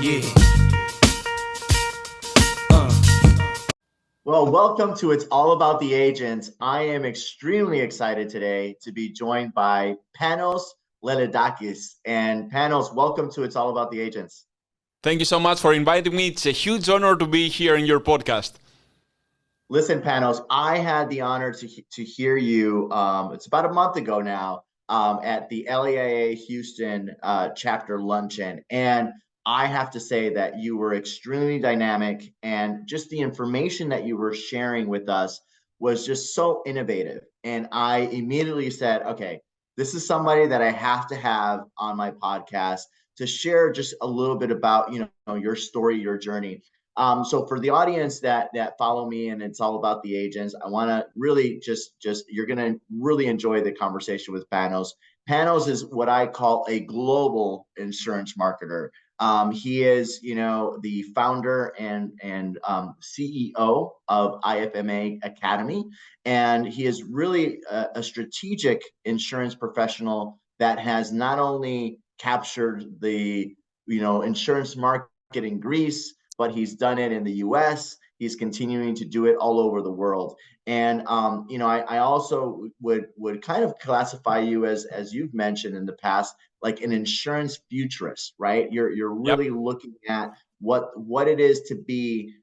Yeah. Well, welcome to It's All About the Agents. I am extremely excited today to be joined by Panos Leledakis. And Panos, welcome to It's All About the Agents. Thank you so much for inviting me. It's a huge honor to be here in your podcast. Listen, Panos, I had the honor to hear you. It's about a month ago now at the LAIA Houston chapter luncheon. And I have to say that you were extremely dynamic, and just the information that you were sharing with us was just so innovative. And I immediately said, okay, this is somebody that I have to have on my podcast to share just a little bit about, your story, your journey. So for the audience that follow me, and It's All About the Agents, I want to really just you're going to really enjoy the conversation with Panos. Panos is what I call a global insurance marketer. He is, the founder and CEO of IFMA Academy, and he is really a strategic insurance professional that has not only captured the insurance market in Greece, but he's done it in the US. He's continuing to do it all over the world. And I also would kind of classify you as you've mentioned in the past, like an insurance futurist, right? You're Yep. really looking at what it is to be.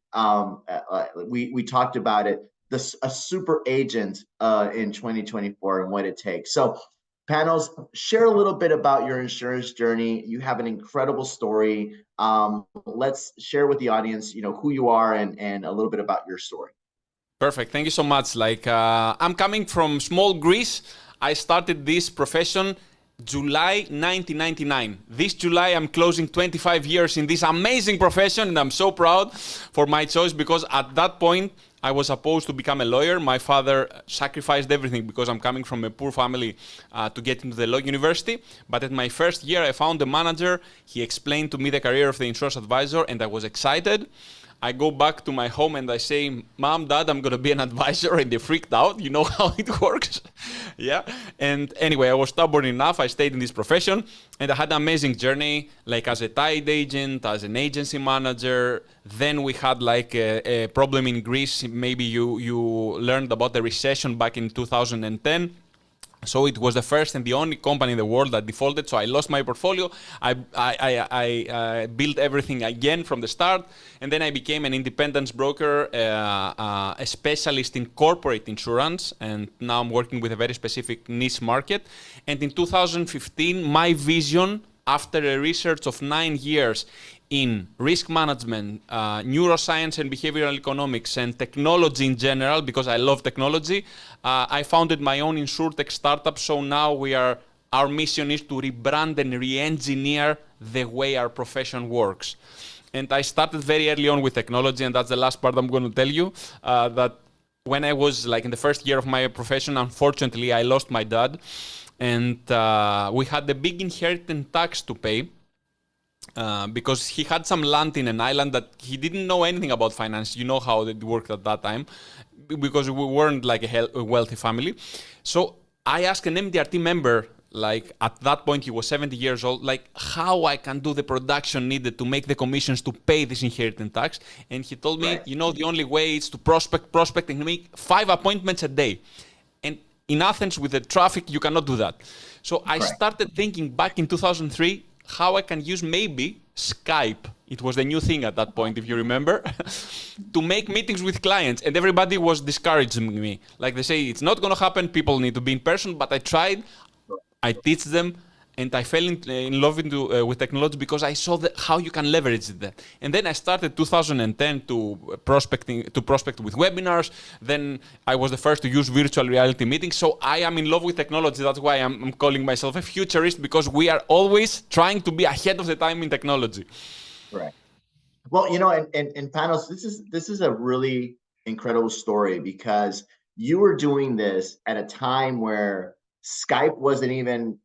We talked about it, a super agent in 2024 and what it takes. So Panos, share a little bit about your insurance journey. You have an incredible story. Let's share with the audience, who you are and a little bit about your story. Perfect. Thank you so much. I'm coming from small Greece. I started this profession July 1999. This July, I'm closing 25 years in this amazing profession, and I'm so proud for my choice because at that point, I was supposed to become a lawyer. My father sacrificed everything because I'm coming from a poor family to get into the law university. But at my first year, I found a manager. He explained to me the career of the insurance advisor, and I was excited. I go back to my home and I say, Mom, Dad, I'm going to be an advisor. And they freaked out. You know how it works. Yeah. And anyway, I was stubborn enough. I stayed in this profession and I had an amazing journey, like as a tied agent, as an agency manager. Then we had like a problem in Greece. Maybe you learned about the recession back in 2010. So it was the first and the only company in the world that defaulted. So I lost my portfolio. I built everything again from the start. And then I became an independent broker, a specialist in corporate insurance. And now I'm working with a very specific niche market. And in 2015, my vision, after a research of 9 years in risk management, neuroscience and behavioral economics, and technology in general, because I love technology, I founded my own insurtech startup. So now our mission is to rebrand and re-engineer the way our profession works. And I started very early on with technology, and that's the last part I'm going to tell you, that when I was like in the first year of my profession, unfortunately, I lost my dad. And we had a big inheritance tax to pay. Because he had some land in an island that he didn't know anything about finance. You know how it worked at that time, because we weren't like a wealthy family. So I asked an MDRT member, like at that point he was 70 years old, like how I can do the production needed to make the commissions to pay this inheritance tax. And he told me, Right. the only way is to prospect and make 5 appointments a day. And in Athens with the traffic, you cannot do that. So I Correct. started thinking back in 2003 how I can use maybe Skype. It was the new thing at that point, if you remember, to make meetings with clients. And everybody was discouraging me. Like they say, it's not going to happen. People need to be in person. But I tried. I teach them. And I fell in love with technology because I saw how you can leverage it. And then I started 2010 to prospect with webinars. Then I was the first to use virtual reality meetings. So I am in love with technology. That's why I'm calling myself a futurist, because we are always trying to be ahead of the time in technology. Right. Well, and Panos, this is a really incredible story because you were doing this at a time where Skype wasn't even,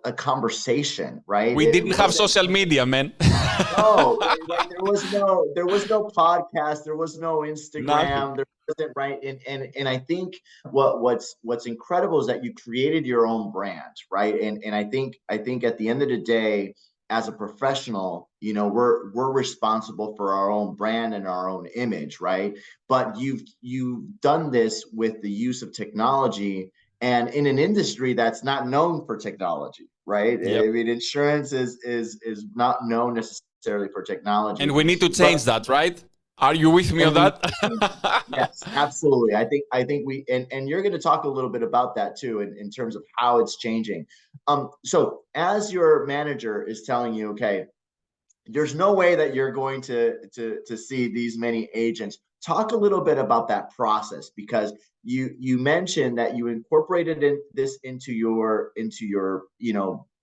a conversation, right? We It didn't have wasn't. social media, man. No, right. There was no podcast. There was no Nothing. Instagram. There wasn't, right. And I think what's incredible is that you created your own brand, right? And I think at the end of the day, as a professional, we're responsible for our own brand and our own image, right? But you've done this with the use of technology and in an industry that's not known for technology, right? Yep. I mean, insurance is not known necessarily for And technology, we need to but change that, right? Are you with me on and we need that? to change it. Yes, absolutely. I think we and you're going to talk a little bit about that too in terms of how it's changing. So as your manager is telling you, okay, there's no way that you're going to see these many agents. Talk a little bit about that process, because you mentioned that you incorporated this into your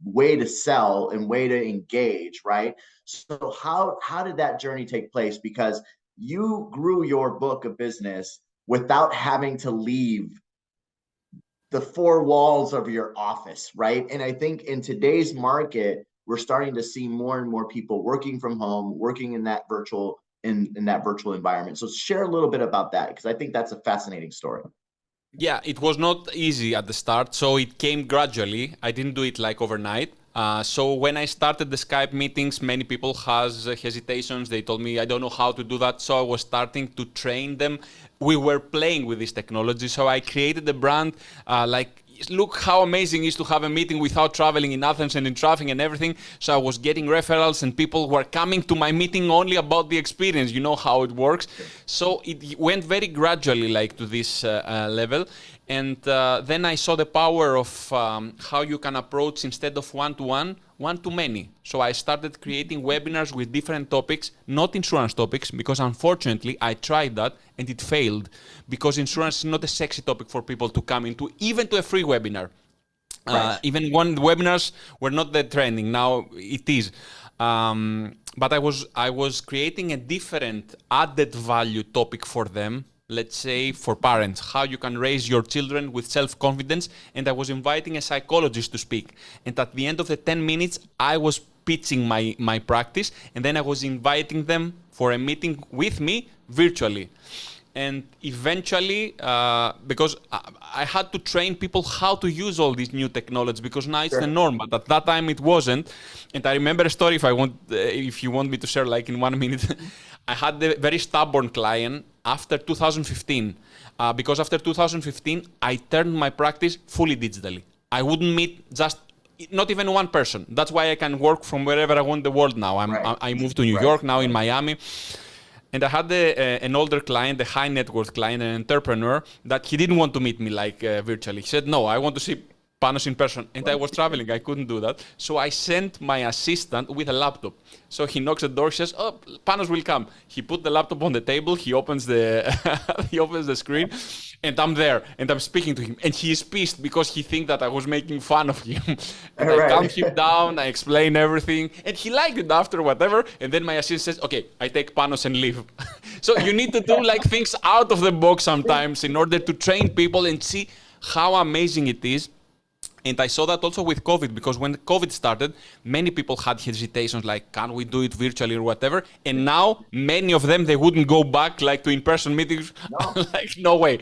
way to sell and way to engage, right? So how did that journey take place? Because you grew your book of business without having to leave the four walls of your office, right? And I think in today's market, we're starting to see more and more people working from home, working in that virtual environment. So share a little bit about that, because I think that's a fascinating story. Yeah, it was not easy at the start, so it came gradually. I didn't do it like overnight. So when I started the Skype meetings, many people has hesitations. They told me I don't know how to do that, so I was starting to train them. We were playing with this technology, so I created a brand like look how amazing it is to have a meeting without traveling in Athens and in traffic and everything. So I was getting referrals and people were coming to my meeting only about the experience. You know how it works. So it went very gradually like to this level. And then I saw the power of how you can approach instead of one-to-one, one-to-many. So I started creating webinars with different topics, not insurance topics, because unfortunately I tried that and it failed because insurance is not a sexy topic for people to come into, even to a free webinar. Right. Even when webinars were not the trending, now it is. But I was creating a different added value topic for them. Let's say for parents, how you can raise your children with self-confidence. And I was inviting a psychologist to speak. And at the end of the 10 minutes, I was pitching my practice. And then I was inviting them for a meeting with me virtually. And eventually, because I had to train people how to use all these new technologies, because now it's the Sure. norm, but at that time it wasn't. And I remember a story, if you want me to share, like in 1 minute. I had a very stubborn client after 2015, because after 2015 I turned my practice fully digitally. I wouldn't meet not even one person. That's why I can work from wherever I want in the world now. Right. I moved to New Right. York now in Miami. And I had an older client, a high net worth client, an entrepreneur, that he didn't want to meet me like virtually. He said, no, I want to see Panos in person. And I was traveling, I couldn't do that. So I sent my assistant with a laptop. So he knocks the door, he says, oh, Panos will come. He put the laptop on the table, he opens he opens the screen, and I'm there, and I'm speaking to him. And he is pissed because he thinks that I was making fun of him. And I calm Right. him down, I explain everything, and he liked it after whatever. And then my assistant says, okay, I take Panos and leave. So you need to do like things out of the box sometimes in order to train people and see how amazing it is. And I saw that also with COVID, because when COVID started, many people had hesitations like, can we do it virtually or whatever? And now many of them, they wouldn't go back like to in-person meetings. No. Like, no way.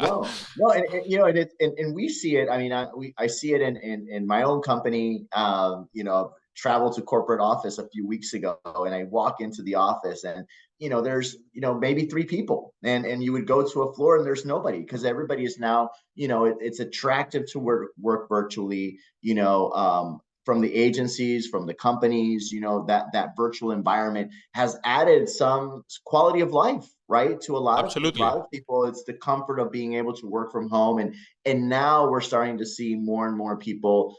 No, and we see it. I mean, I see it in my own company. Traveled to corporate office a few weeks ago, and I walk into the office, and there's maybe three people, and you would go to a floor, and there's nobody, because everybody is now, it's attractive to work virtually. From the agencies, from the companies, that virtual environment has added some quality of life, right? To a Absolutely. lot of people, it's the comfort of being able to work from home, and now we're starting to see more and more people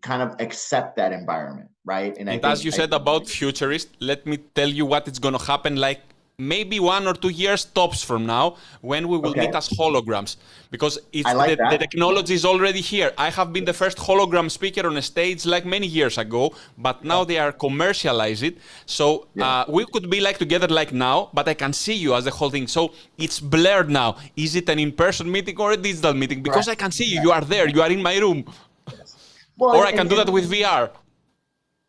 kind of accept that environment, right? And And as you said about Futurist, let me tell you what is going to happen like maybe 1 or 2 years tops from now, when we will okay, meet as holograms, because I it's like the that. technology is already here. I have been the first hologram speaker on a stage like many years ago, but now they are commercialized it. So Yeah, we could be like together like now, but I can see you as the whole thing. So it's blurred now. Is it an in-person meeting or a digital meeting? Because I correct. can see you. You are there. You are in my room. Yes. Well, Or I can do that with VR.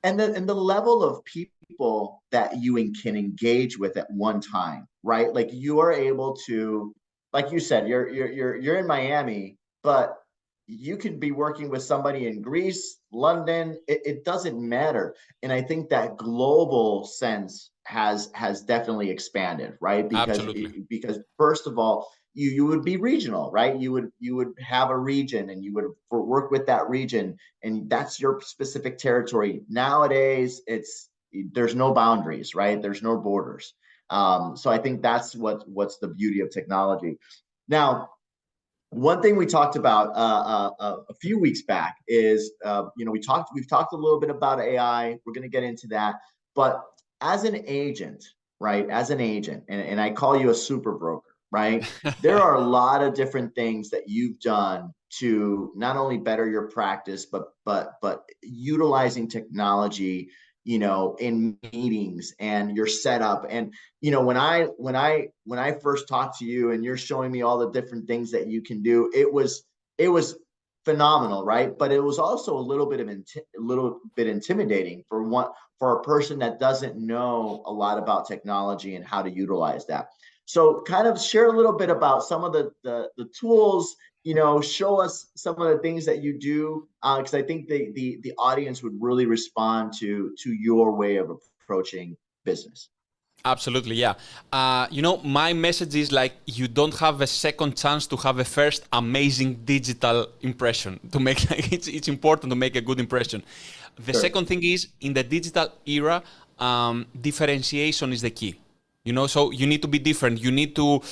the level of people that you can engage with at one time, right? Like you are able to, like you said, you're in Miami, but you could be working with somebody in Greece, London, it doesn't matter. And I think that global sense has definitely expanded, right? Absolutely. Because first of all, you would be regional, right? You would have a region and you would work with that region, and that's your specific territory. Nowadays, there's no boundaries, right? There's no borders. So I think that's what's the beauty of technology. Now, one thing we talked about a few weeks back is, we've talked a little bit about AI. We're going to get into that, but as an agent, right? As an agent, and I call you a super broker, right? There are a lot of different things that you've done to not only better your practice, but utilizing technology, in meetings and your setup. And when I first talked to you and you're showing me all the different things that you can do, it was phenomenal, right? But it was also a little bit intimidating for a person that doesn't know a lot about technology and how to utilize that. So kind of share a little bit about some of the tools, show us some of the things that you do, because I think the audience would really respond to your way of approaching business. Absolutely, yeah. My message is like you don't have a second chance to have a first amazing digital impression. To make it's important to make a good impression. The Sure. second thing is in the digital era, differentiation is the key. So you need to be different. You need to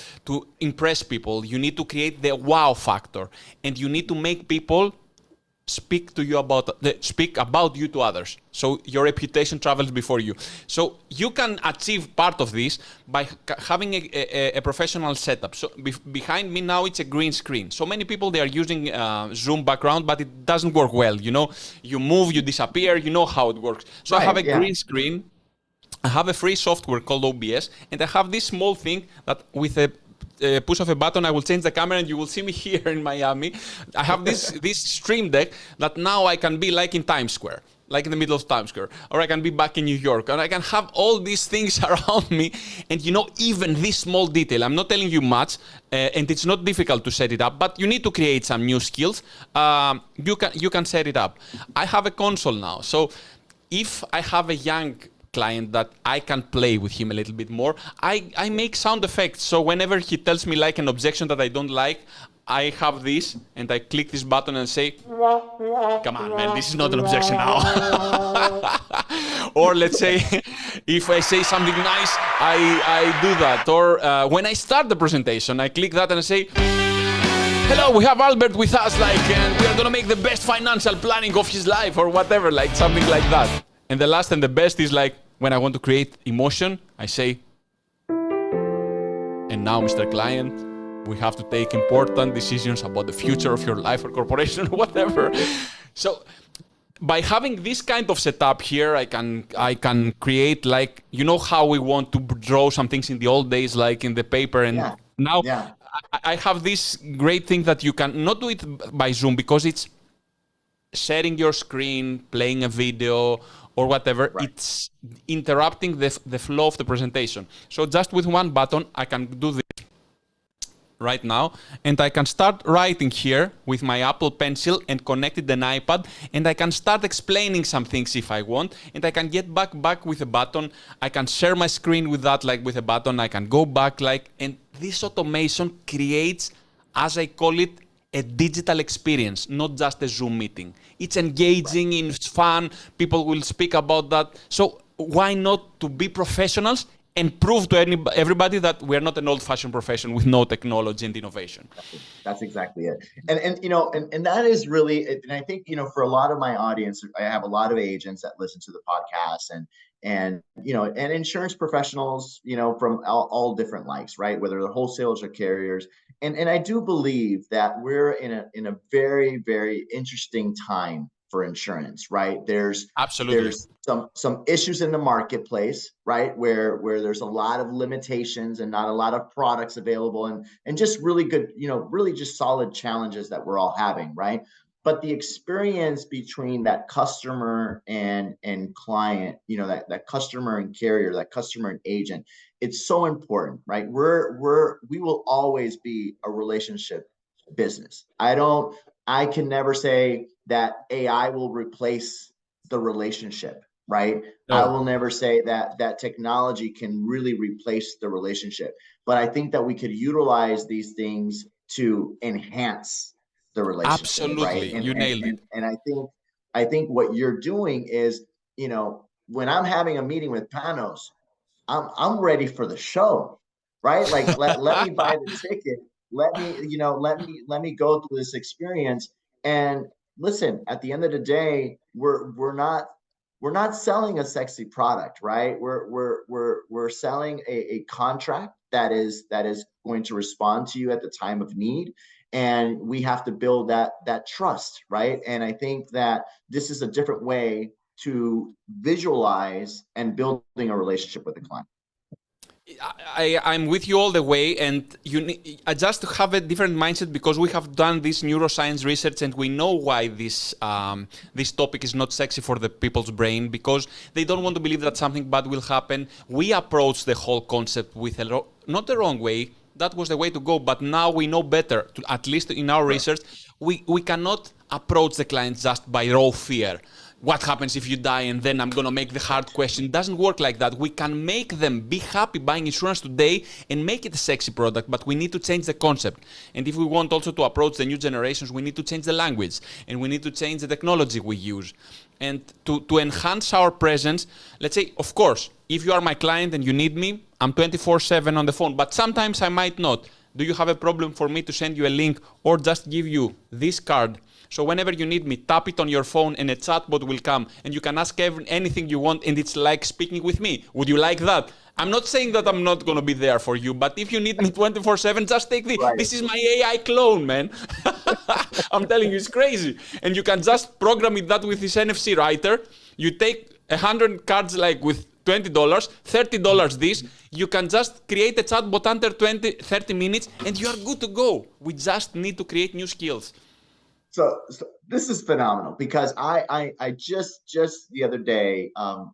impress people. You need to create the wow factor, and you need to make people speak about you to others, so your reputation travels before you. So you can achieve part of this by having a professional setup. So behind me now it's a green screen. So many people, they are using Zoom background, but it doesn't work well. You move, you disappear. You know how it works. So I have Right. a Yeah. green screen. I have a free software called OBS, and I have this small thing that with a push of a button, I will change the camera and you will see me here in Miami. I have this stream deck that now I can be like in Times Square, like in the middle of Times Square, or I can be back in New York, and I can have all these things around me. And even this small detail, I'm not telling you much, and it's not difficult to set it up, but you need to create some new skills. You can set it up. I have a console now, so if I have a young client that I can play with him a little bit more, I make sound effects. So whenever he tells me like an objection that I don't like, I have this and I click this button and say, come on, man, this is not an objection now. Or let's say, if I say something nice, I do that. Or when I start the presentation, I click that and I say, hello, we have Albert with us, and we are gonna make the best financial planning of his life, or whatever, like something like that. And the last and the best is like when I want to create emotion, I say, and now, Mr. Client, we have to take important decisions about the future of your life or corporation, or whatever. So by having this kind of setup here, I can create, like, how we want to draw some things in the old days, like in the paper, and Yeah. now Yeah. I have this great thing that you can not do it by Zoom, because it's sharing your screen, playing a video, or whatever. Right. It's interrupting the flow of the presentation. So just with one button, I can do this right now, and I can start writing here with my Apple Pencil and connect it an iPad, and I can start explaining some things if I want, and I can get back with a button. I can share my screen with that, like with a button. I can go back, and this automation creates, as I call it, a digital experience, not just a Zoom meeting. It's engaging, it's fun, people will speak about that. So why not to be professionals and prove to everybody that we're not an old-fashioned profession with no technology and innovation. That's exactly it. And that is really, and I think, for a lot of my audience, I have a lot of agents that listen to the podcast, and insurance professionals, from all different likes, right? Whether they're wholesalers or carriers. And I do believe that we're in a very, very interesting time for insurance, right? Absolutely. There's some issues in the marketplace, right? Where there's a lot of limitations and not a lot of products available, and just really good, really just solid challenges that we're all having, right? But the experience between that customer and client, that customer and carrier, that customer and agent, it's so important, right? We will always be a relationship business. I can never say that AI will replace the relationship, right? No. I will never say that technology can really replace the relationship. But I think that we could utilize these things to enhance the relationship, right? Absolutely. You nailed it. And I think what you're doing is, when I'm having a meeting with Panos, I'm ready for the show, right? Like let me buy the ticket. Let me go through this experience. And listen, at the end of the day, we're not selling a sexy product, right? We're selling a contract that is going to respond to you at the time of need. And we have to build that trust, right? And I think that this is a different way to visualize and building a relationship with the client. I'm with you all the way, and you need just to have a different mindset because we have done this neuroscience research and we know why this topic is not sexy for the people's brain, because they don't want to believe that something bad will happen. We approach the whole concept with not the wrong way. That was the way to go, but now we know better. At least in our research, we cannot approach the client just by raw fear. What happens if you die and then I'm going to make the hard question? It doesn't work like that. We can make them be happy buying insurance today and make it a sexy product, but we need to change the concept. And if we want also to approach the new generations, we need to change the language and we need to change the technology we use. And to enhance our presence, let's say, of course, if you are my client and you need me, I'm 24/7 on the phone, but sometimes I might not. Do you have a problem for me to send you a link or just give you this card? So whenever you need me, tap it on your phone and a chatbot will come and you can ask anything you want and it's like speaking with me. Would you like that? I'm not saying that I'm not going to be there for you, but if you need me 24/7, just take this is my AI clone, man. I'm telling you, it's crazy. And you can just program it that with this NFC writer. You take 100 cards like with $20, $30 this. You can just create a chatbot under 30 minutes and you are good to go. We just need to create new skills. So this is phenomenal because I just the other day, a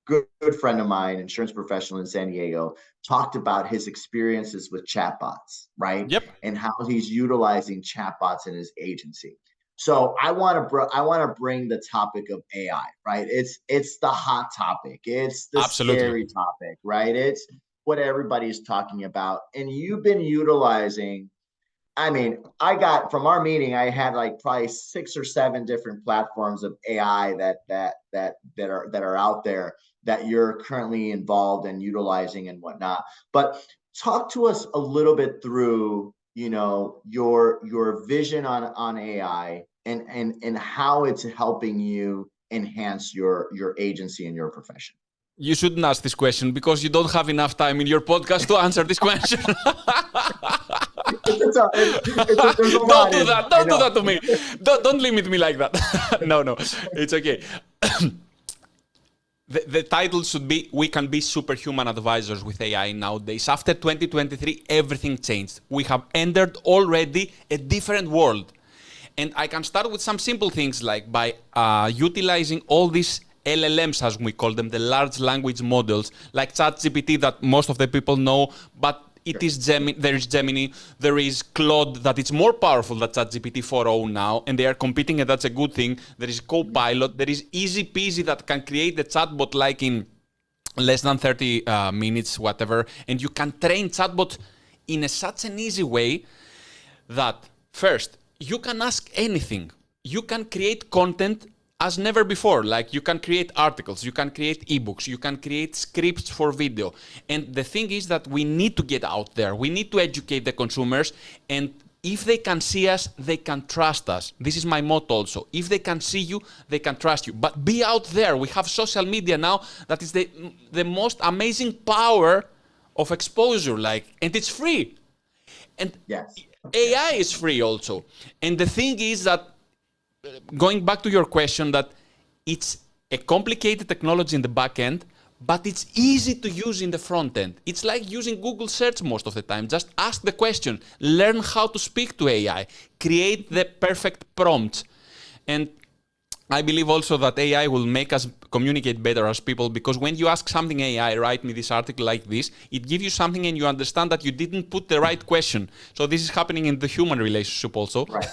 good friend of mine, insurance professional in San Diego, talked about his experiences with chatbots, right? Yep. And how he's utilizing chatbots in his agency. So I want to bring the topic of AI, right? It's the hot topic. It's the scary topic, right? It's what everybody's talking about. And you've been utilizing, I mean, from our meeting, I had like probably 6 or 7 different platforms of AI that are out there that you're currently involved in utilizing and whatnot. But talk to us a little bit through, your vision on AI and how it's helping you enhance your agency and your profession. You shouldn't ask this question because you don't have enough time in your podcast to answer this question. Don't do that. Don't do that to me. Don't limit me like that. No, it's okay. The title should be, we can be superhuman advisors with AI nowadays. After 2023, everything changed. We have entered already a different world. And I can start with some simple things like by utilizing all these LLMs, as we call them, the large language models, like ChatGPT that most of the people know, but it is there is Gemini, there is Claude that is more powerful than ChatGPT 4.0 now, and they are competing, and that's a good thing. There is Copilot, there is Easy Peasy that can create the chatbot like in less than 30 minutes, whatever, and you can train chatbot in such an easy way that, first, you can ask anything. You can create content as never before. Like you can create articles, you can create ebooks, you can create scripts for video. And the thing is that we need to get out there. We need to educate the consumers. And if they can see us, they can trust us. This is my motto also. If they can see you, they can trust you. But be out there. We have social media now that is the most amazing power of exposure. And it's free. And yes. AI is free also. And the thing is that, going back to your question, that it's a complicated technology in the back end, but it's easy to use in the front end. It's like using Google search most of the time. Just ask the question, learn how to speak to AI, create the perfect prompts. And I believe also that AI will make us communicate better as people, because when you ask something AI, write me this article like this, it gives you something and you understand that you didn't put the right question. So this is happening in the human relationship also. Right.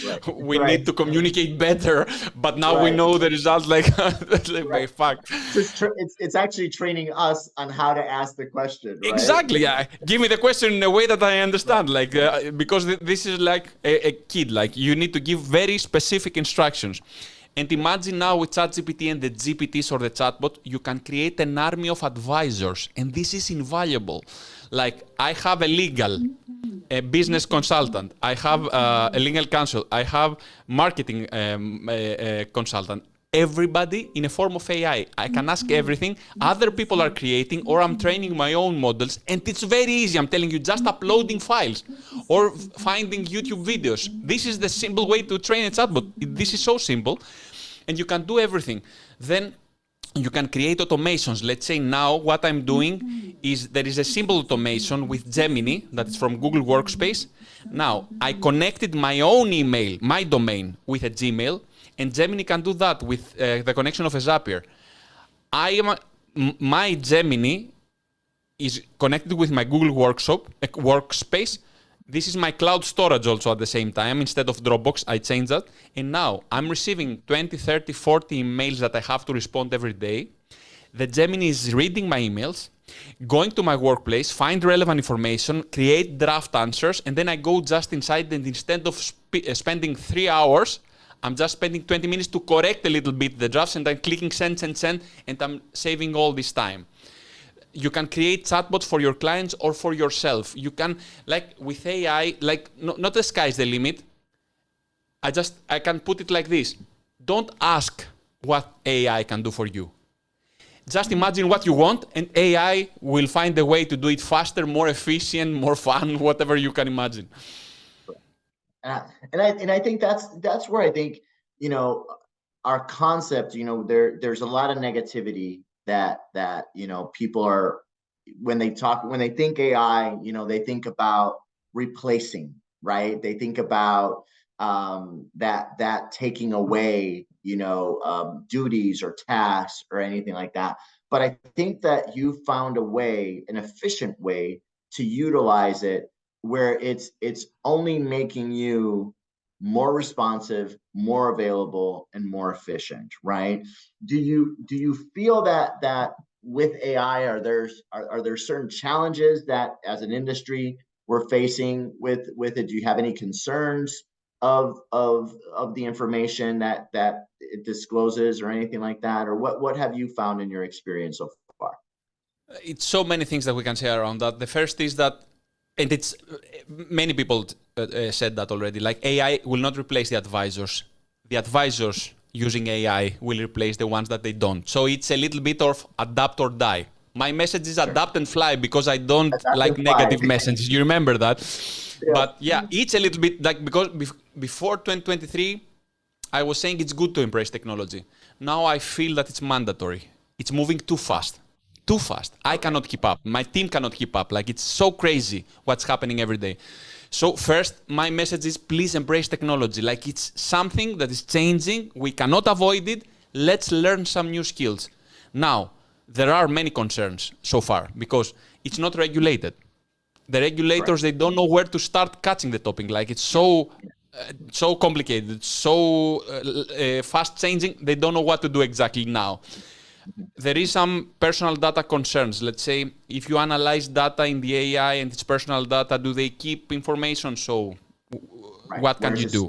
Right. We need to communicate better, but now we Right. know the result like, by Right. fact. So it's actually training us on how to ask the question, right? Exactly. Yeah. Give me the question in a way that I understand, like because this is like a kid. Like you need to give very specific instructions. And imagine now with ChatGPT and the GPTs or the chatbot, you can create an army of advisors, and this is invaluable. Like I have a business consultant, I have a legal counsel, I have marketing consultant. Everybody in a form of AI. I can ask everything. Other people are creating, or I'm training my own models, and it's very easy. I'm telling you, just uploading files or finding YouTube videos. This is the simple way to train a chatbot. This is so simple, and you can do everything. Then you can create automations. Let's say now what I'm doing is there is a simple automation with Gemini that is from Google Workspace. Now I connected my own email, my domain, with a Gmail. And Gemini can do that with the connection of a Zapier. My Gemini is connected with my Google Workspace. This is my cloud storage also at the same time. Instead of Dropbox, I changed that. And now I'm receiving 20, 30, 40 emails that I have to respond every day. The Gemini is reading my emails, going to my workplace, find relevant information, create draft answers, and then I go just inside, and instead of spending 3 hours, I'm just spending 20 minutes to correct a little bit the drafts, and I'm clicking send, and I'm saving all this time. You can create chatbots for your clients or for yourself. You can, like with AI, like not the sky's the limit. I can put it like this. Don't ask what AI can do for you. Just imagine what you want, and AI will find a way to do it faster, more efficient, more fun, whatever you can imagine. And I think that's where I think, our concept, there's a lot of negativity that people are, when they think AI, they think about replacing, right? They think about that taking away, duties or tasks or anything like that. But I think that you found an efficient way to utilize it, where it's only making you more responsive, more available, and more efficient, right? Do you feel that with AI, are there certain challenges that as an industry we're facing with it? Do you have any concerns of the information that it discloses or anything like that? Or what have you found in your experience so far? It's so many things that we can say around that. The first is that, and it's many people said that already, like AI will not replace the advisors. The advisors using AI will replace the ones that they don't. So it's a little bit of adapt or die. My message is adapt and fly, because I don't like negative messages. You remember that? Yeah. But yeah, it's a little bit like, because before 2023, I was saying it's good to embrace technology. Now I feel that it's mandatory. It's moving too fast. Too fast. I cannot keep up. My team cannot keep up. Like, it's so crazy what's happening every day. So first, my message is please embrace technology. Like, it's something that is changing. We cannot avoid it. Let's learn some new skills. Now, there are many concerns so far because it's not regulated. The regulators, they don't know where to start catching the topic. Like, it's so complicated, so fast changing. They don't know what to do exactly now. There is some personal data concerns. Let's say if you analyze data in the AI and it's personal data, do they keep information? So what can you do?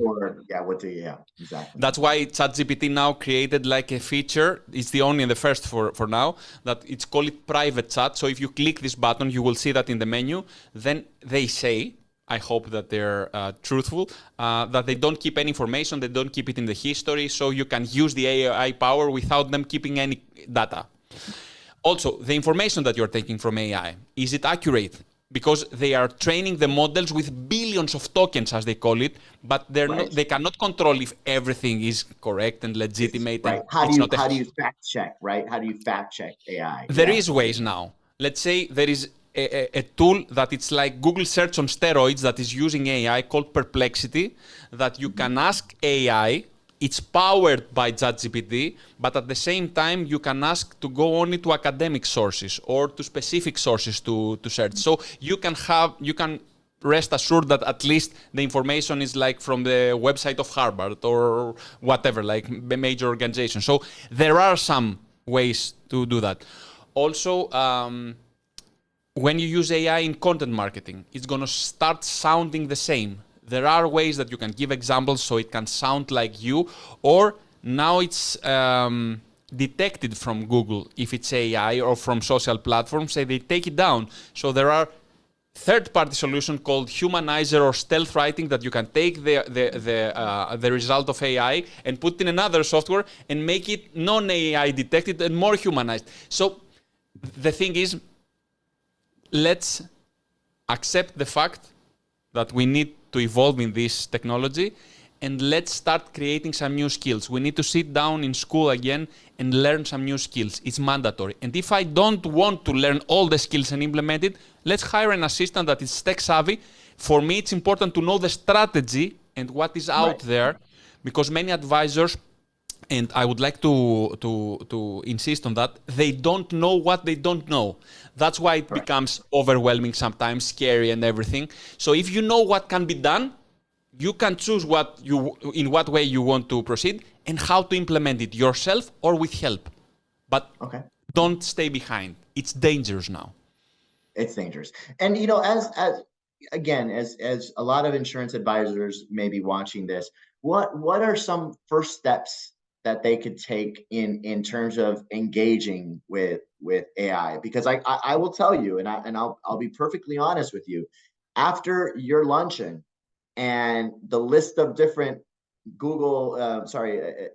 Yeah, exactly. That's why ChatGPT now created like a feature. It's the only and the first for now, that it's called private chat. So if you click this button, you will see that in the menu. Then they say, I hope that they're truthful, that they don't keep any information, they don't keep it in the history, so you can use the AI power without them keeping any data. Also, the information that you're taking from AI, is it accurate? Because they are training the models with billions of tokens, as they call it, but they cannot control if everything is correct and legitimate. Right. How do you fact check, right? How do you fact check AI? There is ways now. Let's say there is a tool that it's like Google search on steroids that is using AI called Perplexity, that you can ask AI it's powered by ChatGPT, but at the same time, you can ask to go only to academic sources or to specific sources to search. So you can rest assured that at least the information is like from the website of Harvard or whatever, like a major organization. So there are some ways to do that. Also, when you use AI in content marketing, it's going to start sounding the same. There are ways that you can give examples so it can sound like you, or now it's detected from Google if it's AI or from social platforms, so they take it down. So there are third-party solution called Humanizer or Stealth Writing that you can take the result of AI and put in another software and make it non-AI detected and more humanized. So the thing is, let's accept the fact that we need to evolve in this technology, and let's start creating some new skills. We need to sit down in school again and learn some new skills. It's mandatory. And if I don't want to learn all the skills and implement it, let's hire an assistant that is tech savvy. For me, it's important to know the strategy and what is out there, because many advisors, and I would like to insist on that, they don't know what they don't know. That's why it becomes overwhelming sometimes, scary and everything. So if you know what can be done, you can choose in what way you want to proceed and how to implement it yourself or with help. But don't stay behind. It's dangerous now. It's dangerous. And you know, as a lot of insurance advisors may be watching this, what are some first steps that they could take in terms of engaging with AI? Because I will tell you, and I'll be perfectly honest with you, after your luncheon and the list of different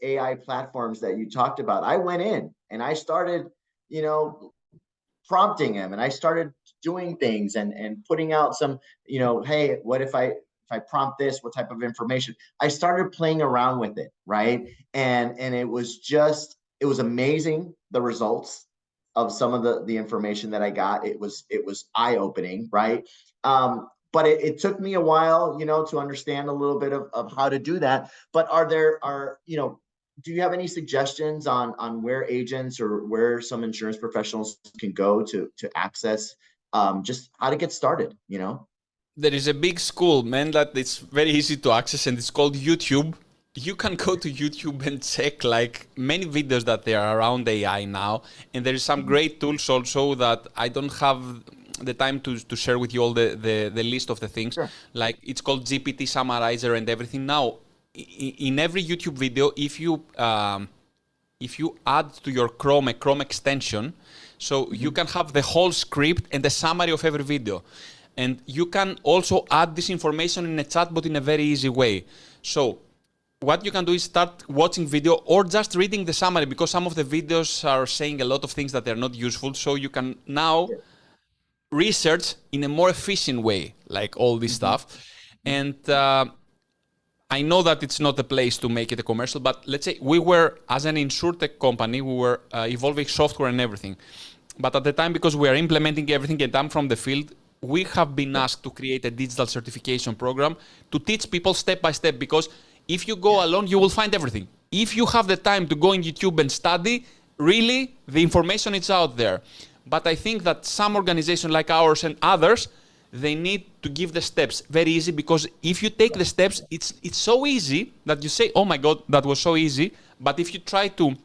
AI platforms that you talked about, I went in and I started, prompting him, and I started doing things and putting out some, hey, what if I prompt this, what type of information? I started playing around with it, right? And it was amazing, the results of some of the information that I got. It was eye-opening, right? But it took me a while, to understand a little bit of how to do that. But do you have any suggestions on where agents or where some insurance professionals can go to access just how to get started, There is a big school, man, that it's very easy to access, and it's called YouTube. You can go to YouTube and check like many videos that there are around AI now, and there is some great tools also that I don't have the time to share with you all the list of the things. Sure. Like it's called GPT Summarizer and everything. Now, in every YouTube video, if you add to your Chrome a Chrome extension, so you can have the whole script and the summary of every video. And you can also add this information in a chatbot in a very easy way. So what you can do is start watching video or just reading the summary, because some of the videos are saying a lot of things that are not useful. So you can now research in a more efficient way, like all this stuff. And I know that it's not the place to make it a commercial, but let's say we were, as an insurtech company, we were evolving software and everything. But at the time, because we are implementing everything and I'm from the field, we have been asked to create a digital certification program to teach people step by step, because if you go alone, you will find everything. If you have the time to go on YouTube and study, really, the information is out there. But I think that some organizations like ours and others, they need to give the steps very easy, because if you take the steps, it's so easy that you say, oh my God, that was so easy. But if you try to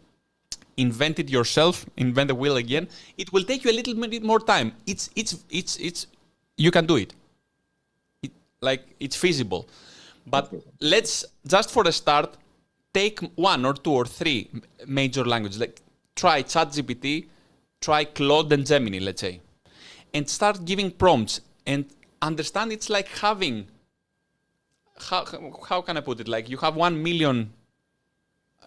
invent it yourself, invent the wheel again, it will take you a little bit more time. You can do it. It's feasible. But let's, just for a start, take 1 or 2 or 3 major languages. Like try ChatGPT, try Claude and Gemini, let's say, and start giving prompts and understand it's like having, how can I put it? Like you have 1 million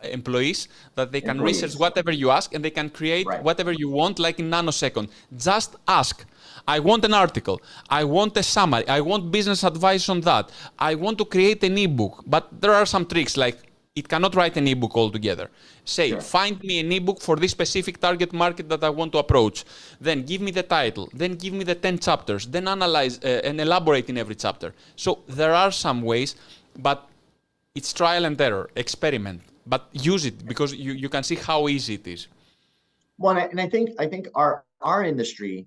employees that they can research whatever you ask, and they can create whatever you want, like in nanosecond. Just ask. I want an article. I want a summary. I want business advice on that. I want to create an ebook. But there are some tricks, like it cannot write an ebook altogether. Say, find me an ebook for this specific target market that I want to approach. Then give me the title. Then give me the 10 chapters. Then analyze and elaborate in every chapter. So there are some ways, but it's trial and error, experiment, but use it because you can see how easy it is. Well, and I think our industry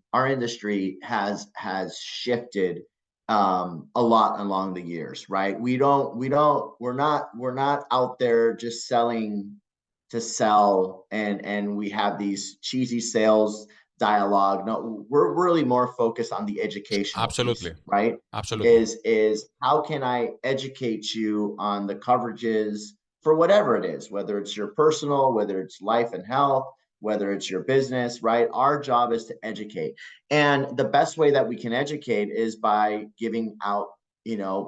has shifted a lot along the years, right? We're not out there just selling to sell, and we have these cheesy sales dialogue. No, we're really more focused on the educational piece, Absolutely. right? Absolutely. Is how can I educate you on the coverages for whatever it is, whether it's your personal, whether it's life and health, whether it's your business, right? Our job is to educate. And the best way that we can educate is by giving out,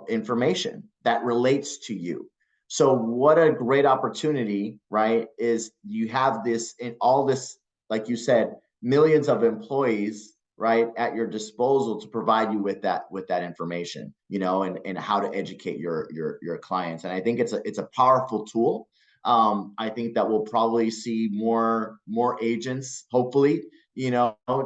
information that relates to you. So what a great opportunity, right? Is you have this in all this, like you said, millions of employees, right, at your disposal to provide you with that information, and how to educate your clients. And I think it's a powerful tool. I think that we'll probably see more agents, hopefully,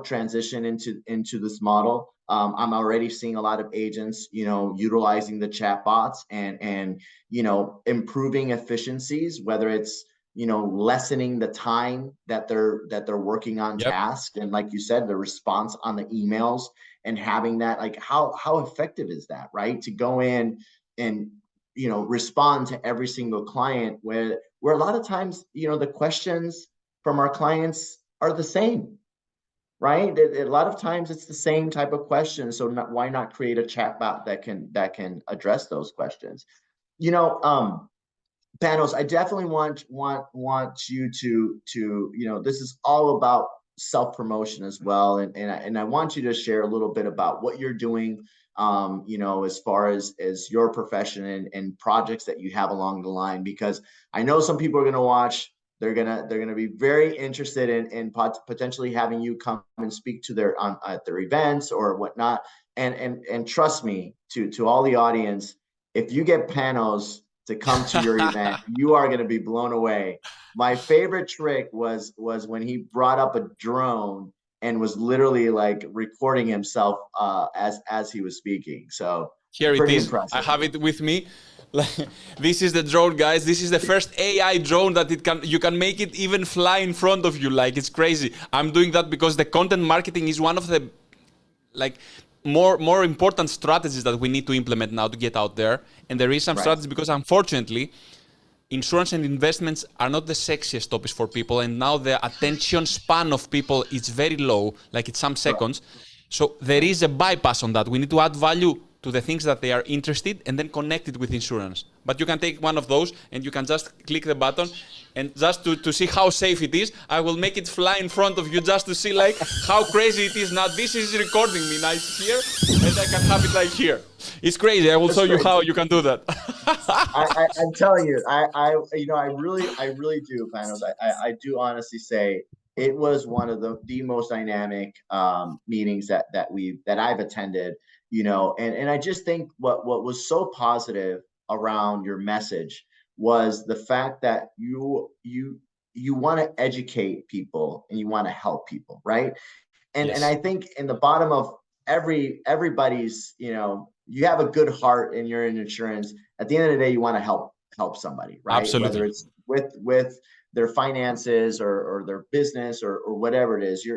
transition into this model. I'm already seeing a lot of agents, utilizing the chatbots and improving efficiencies, whether it's lessening the time that they're working on Yep. task, and like you said, the response on the emails, and having that, like, how effective is that, right? To go in and respond to every single client, where a lot of times the questions from our clients are the same, right? A lot of times it's the same type of question. So why not create a chatbot that can address those questions? Panos, I definitely want you to this is all about self promotion as well, and I want you to share a little bit about what you're doing, as far as your profession and projects that you have along the line, because I know some people are going to watch. They're gonna be very interested in potentially having you come and speak to at their events or whatnot. And trust me, to all the audience, if you get Panos to come to your event, you are going to be blown away. My favorite trick was when he brought up a drone and was literally like recording himself as he was speaking. So Here it pretty is. I impressive. have it with me. This is the drone, guys. This is the first AI drone that you can make it even fly in front of you. Like, it's crazy. I'm doing that because the content marketing is one of the like more important strategies that we need to implement now to get out there. And there is some Right. strategy because, unfortunately, insurance and investments are not the sexiest topics for people, and now the attention span of people is very low, like it's some Correct. seconds. So there is a bypass on that. We need to add value to the things that they are interested and then connect it with insurance. But you can take one of those and you can just click the button, and just to see how safe it is, I will make it fly in front of you just to see like how crazy it is. Now this is recording me nice here, and I can have it like here. It's crazy. I will That's show you great. how you can do that. I'm telling you, I really do, Panos. I do honestly say it was one of the most dynamic meetings that I've attended. And I just think what was so positive around your message was the fact that you want to educate people and you want to help people, right? And Yes, I think in the bottom of everybody's, you have a good heart and you're in insurance. At the end of the day, you want to help somebody, right? Whether absolutely. it's with their finances or their business or whatever it is.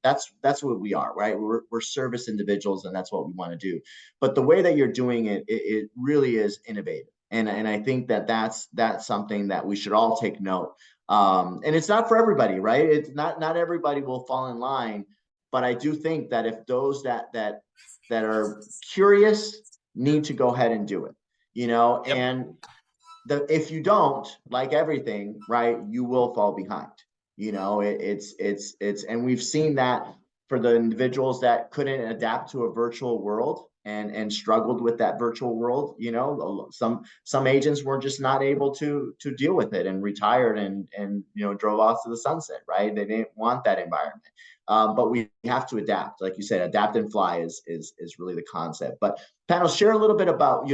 That's what we are, right? We're service individuals, and that's what we want to do. But the way that you're doing it really is innovative. And I think that's something that we should all take note. And it's not for everybody, right? It's not everybody will fall in line, but I do think that if those that are curious need to go ahead and do it, Yep. and if you don't, like everything, right, you will fall behind. It's and we've seen that for the individuals that couldn't adapt to a virtual world and struggled with that virtual world. Some agents were just not able to deal with it and retired and drove off to the sunset, right? They didn't want that environment. But we have to adapt, like you said. Adapt and fly is really the concept. But Panos, share a little bit about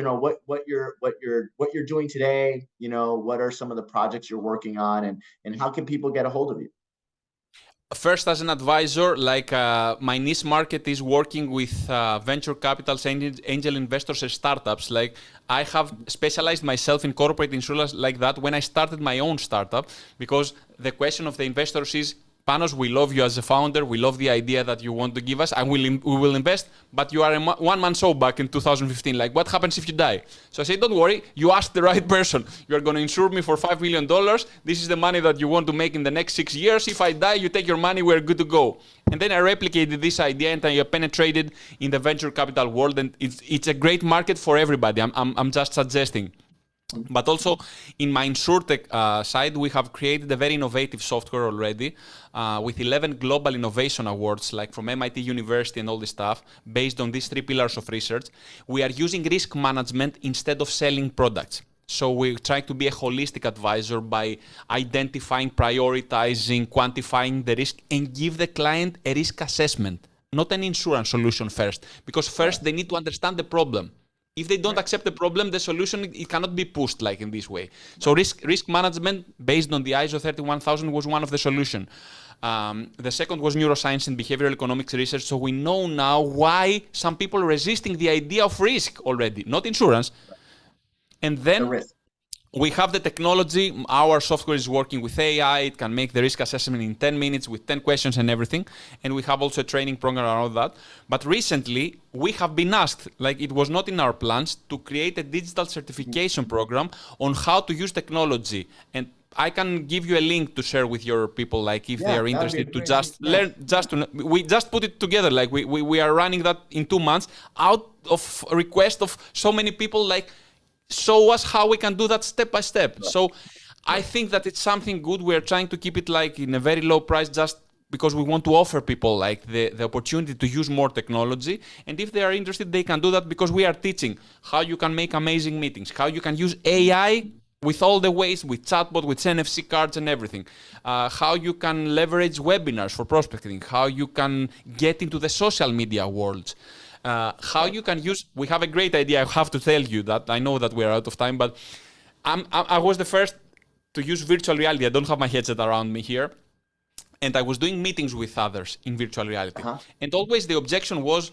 what you're doing today. What are some of the projects you're working on, and how can people get a hold of you? First, as an advisor, like my niche market is working with venture capitals, angel investors, and startups. Like I have specialized myself in corporate insurance like that when I started my own startup, because the question of the investors is, Panos, we love you as a founder. We love the idea that you want to give us, and we will invest. But you are a one-man show back in 2015. Like, what happens if you die? So I said, don't worry. You asked the right person. You are going to insure me for $5 million. This is the money that you want to make in the next 6 years. If I die, you take your money. We're good to go. And then I replicated this idea, and I penetrated in the venture capital world. And it's a great market for everybody. I'm just suggesting. But also in my InsurTech side, we have created a very innovative software already with 11 global innovation awards, like from MIT University and all this stuff, based on these 3 pillars of research. We are using risk management instead of selling products. So we try to be a holistic advisor by identifying, prioritizing, quantifying the risk, and give the client a risk assessment, not an insurance solution first, because first they need to understand the problem. If they don't accept the problem, the solution, it cannot be pushed like in this way. So risk management based on the ISO 31000 was one of the solution. The second was neuroscience and behavioral economics research. So we know now why some people are resisting the idea of risk already, not insurance. And then we have the technology. Our software is working with AI. It can make the risk assessment in 10 minutes with 10 questions and everything. And we have also a training program around that. But recently, we have been asked, like it was not in our plans, to create a digital certification program on how to use technology. And I can give you a link to share with your people, like if they are interested to just learn, we just put it together. Like we are running that in 2 months out of a request of so many people, like, show us how we can do that step by step. Right. So I think that it's something good. We're trying to keep it like in a very low price just because we want to offer people like the opportunity to use more technology. And if they are interested, they can do that because we are teaching how you can make amazing meetings, how you can use AI with all the ways, with chatbot, with NFC cards and everything, how you can leverage webinars for prospecting, how you can get into the social media world. How you can use, we have a great idea, I have to tell you that, I know that we're out of time, but I was the first to use virtual reality. I don't have my headset around me here. And I was doing meetings with others in virtual reality. And always the objection was,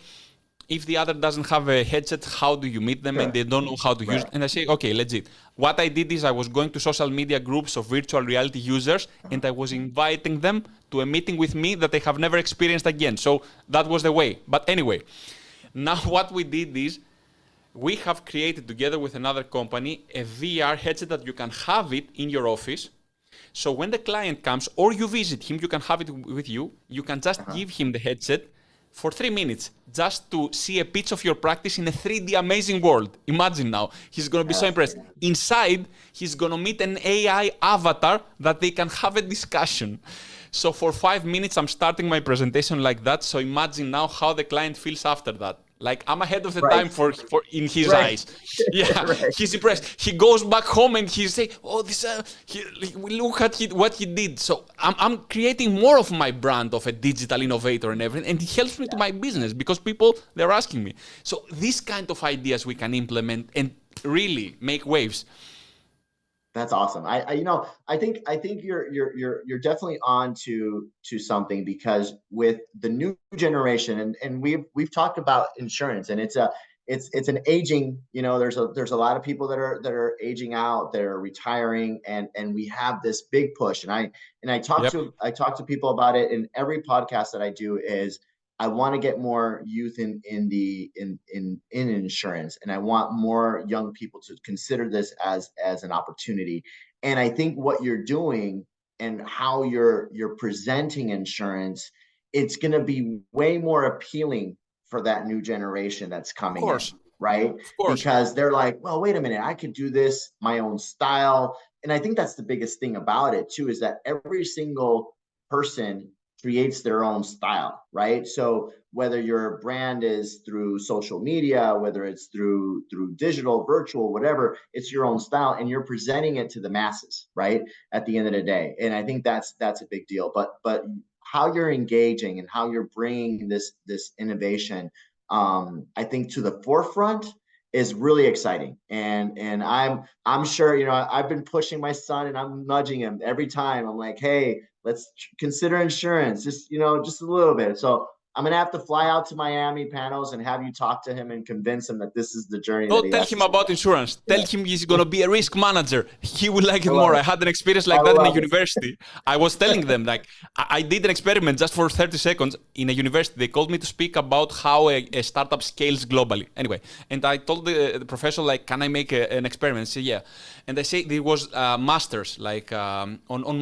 if the other doesn't have a headset, how do you meet them? Sure. And they don't know how to use it. And I say, okay, legit. What I did is I was going to social media groups of virtual reality users, and I was inviting them to a meeting with me that they have never experienced again. So that was the way. But anyway, now what we did is we have created together with another company a VR headset that you can have it in your office. So when the client comes or you visit him, you can have it with you. You can just give him the headset for 3 minutes just to see a pitch of your practice in a 3D amazing world. Imagine now. He's going to be so impressed. Inside, he's going to meet an AI avatar that they can have a discussion. So for 5 minutes, I'm starting my presentation like that. So imagine now how the client feels after that. Like I'm ahead of the time for in his eyes. Yeah, he's impressed. He goes back home and he say, "Oh, this look at what he did." So I'm creating more of my brand of a digital innovator and everything, and it helps me to my business because people they're asking me. So these kind of ideas we can implement and really make waves. That's awesome. I think you're definitely on to something, because with the new generation, and we've talked about insurance, and it's an aging, there's a lot of people that are aging out, that are retiring, and we have this big push. And I talk to people about it in every podcast that I do. Is I want to get more youth in insurance, and I want more young people to consider this as an opportunity. And I think what you're doing and how you're presenting insurance, it's going to be way more appealing for that new generation that's coming in, right? Because they're like, well, wait a minute, I could do this my own style. And I think that's the biggest thing about it too, is that every single person creates their own style, right? So whether your brand is through social media, whether it's through digital, virtual, whatever, it's your own style, and you're presenting it to the masses, right? At the end of the day. And I think that's a big deal. But how you're engaging and how you're bringing this innovation, I think, to the forefront is really exciting. And I'm sure, you know, I've been pushing my son and I'm nudging him every time. I'm like, hey, let's consider insurance, just, you know, just a little bit. So I'm gonna have to fly out to Miami, Panos, and have you talk to him and convince him that this is the journey that Don't he tell has to him take. about insurance. Tell him he's going to be a risk manager. He will like I it love more. it. I had an experience I like that in a love it. university. I was telling them, like, I did an experiment just for 30 seconds in a university. They called me to speak about how a startup scales globally. Anyway, and I told the professor, like, can I make an experiment? He said, yeah. And I say there was masters, like, on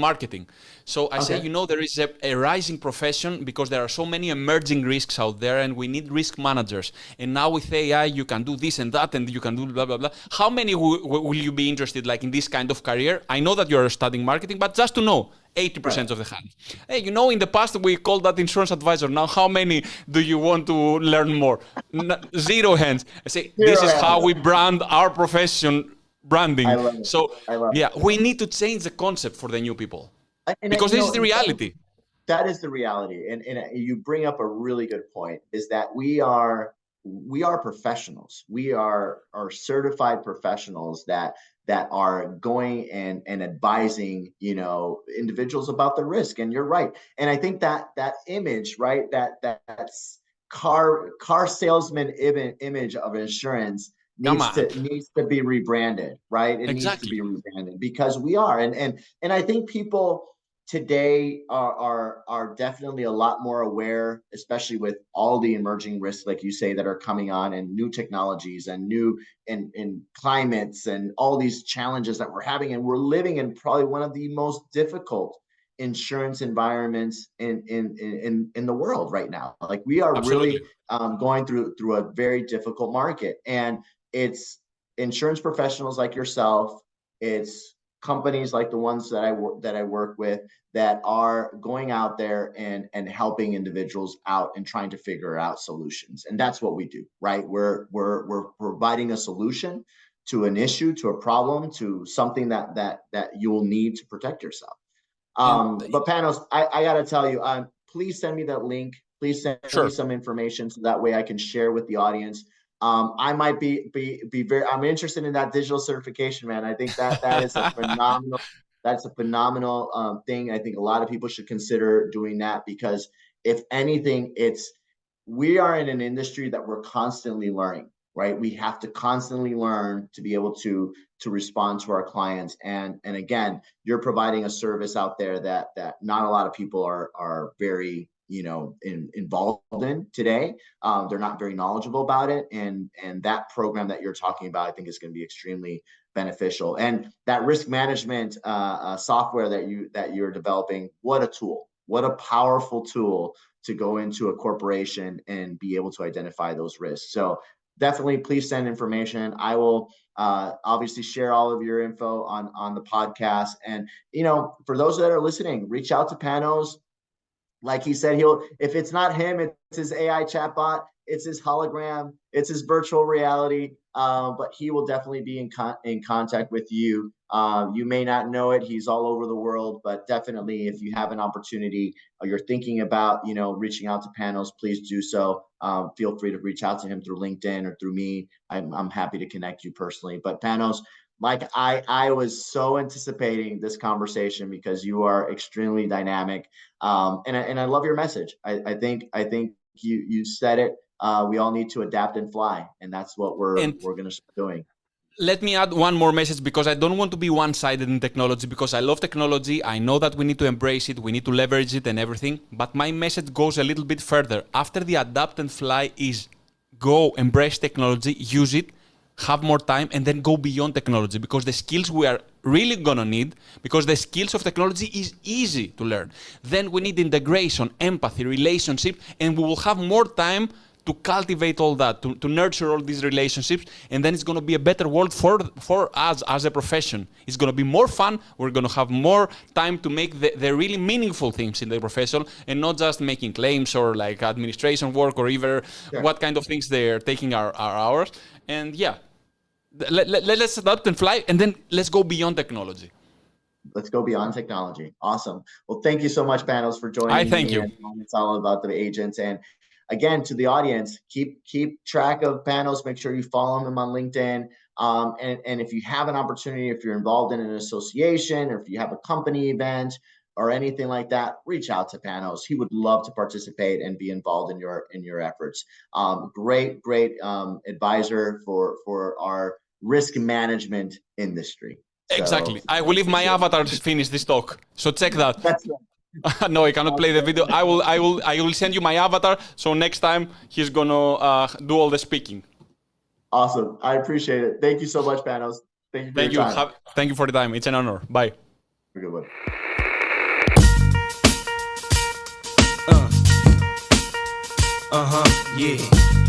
marketing. So I say, Okay. you know, there is a rising profession because there are so many emerging risks out there and we need risk managers. And now with AI, you can do this and that and you can do blah, blah, blah. How many will you be interested like in this kind of career? I know that you're studying marketing, but just to know, 80% Right. of the hand. Hey, you know, in the past, we called that insurance advisor. Now, how many do you want to learn more? Zero hands. I say, this Zero is how hands. we brand our profession I branding. love it. So, I love yeah, it. we need to change the concept for the new people. And Because you this know, is the reality. that is the reality. And you bring up a really good point, is that we are professionals. We are certified professionals that are going and advising, you know, individuals about the risk. And you're right. And I think that image, right, that's car salesman image of insurance Come needs on. to be rebranded, right? It needs to Exactly. be rebranded because we are. And I think people today are definitely a lot more aware, especially with all the emerging risks, like you say, that are coming on, and new technologies and new and climates and all these challenges that we're having. And we're living in probably one of the most difficult insurance environments in the world right now. Like we are Absolutely. really going through a very difficult market, and it's insurance professionals like yourself. It's companies like the ones that I work with that are going out there and helping individuals out and trying to figure out solutions. And that's what we do, right? We're providing a solution to an issue, to a problem, to something that you'll need to protect yourself. And But Panos, I got to tell you, please send me that link. Please send me sure. some information so that way I can share with the audience. I might be very. I'm interested in that digital certification, man. I think that is a phenomenal. That's a phenomenal thing. I think a lot of people should consider doing that because if anything, we are in an industry that we're constantly learning, right? We have to constantly learn to be able to respond to our clients. And again, you're providing a service out there that not a lot of people are very, you know, involved in today. They're not very knowledgeable about it, and that program that you're talking about, I think, is going to be extremely beneficial. And that risk management software that you're developing, what a tool! What a powerful tool to go into a corporation and be able to identify those risks. So definitely, please send information. I will obviously share all of your info on the podcast. And you know, for those that are listening, reach out to Panos. Like he said, if it's not him, it's his AI chatbot, it's his hologram, it's his virtual reality. But he will definitely be in contact with you. You may not know it; he's all over the world. But definitely, if you have an opportunity or you're thinking about, you know, reaching out to Panos, please do so. Feel free to reach out to him through LinkedIn or through me. I'm happy to connect you personally. But Panos, like I was so anticipating this conversation because you are extremely dynamic, and I love your message. I think you said it. We all need to adapt and fly, and that's what And we're going to start doing. let me add one more message because I don't want to be one-sided in technology because I love technology. I know that we need to embrace it, we need to leverage it and everything. But my message goes a little bit further. After the adapt and fly is go embrace technology, use it, have more time, and then go beyond technology because the skills we are really gonna need, because the skills of technology is easy to learn. Then we need integration, empathy, relationship, and we will have more time to cultivate all that, to nurture all these relationships, and then it's going to be a better world for us as a profession. It's going to be more fun. We're going to have more time to make the really meaningful things in the profession, and not just making claims or like administration work or even Sure. what kind of things they're taking our hours. And yeah, let's adapt and fly, and then let's go beyond technology. Let's go beyond technology. Awesome. Well, thank you so much, Panos, for I joining thank me. you. And it's all about the agents. And again, to the audience, keep track of Panos. Make sure you follow him on LinkedIn. And if you have an opportunity, if you're involved in an association, or if you have a company event or anything like that, reach out to Panos. He would love to participate and be involved in your efforts. Great advisor for our risk management industry. Exactly. So, I will leave my avatar to finish this talk. So check that. that's right. No, I cannot play the video. I will send you my avatar. So next time he's gonna do all the speaking. Awesome. I appreciate it. Thank you so much, Panos. Thank you for your time. Thank you for the time. It's an honor. Bye. Have a good one. Yeah.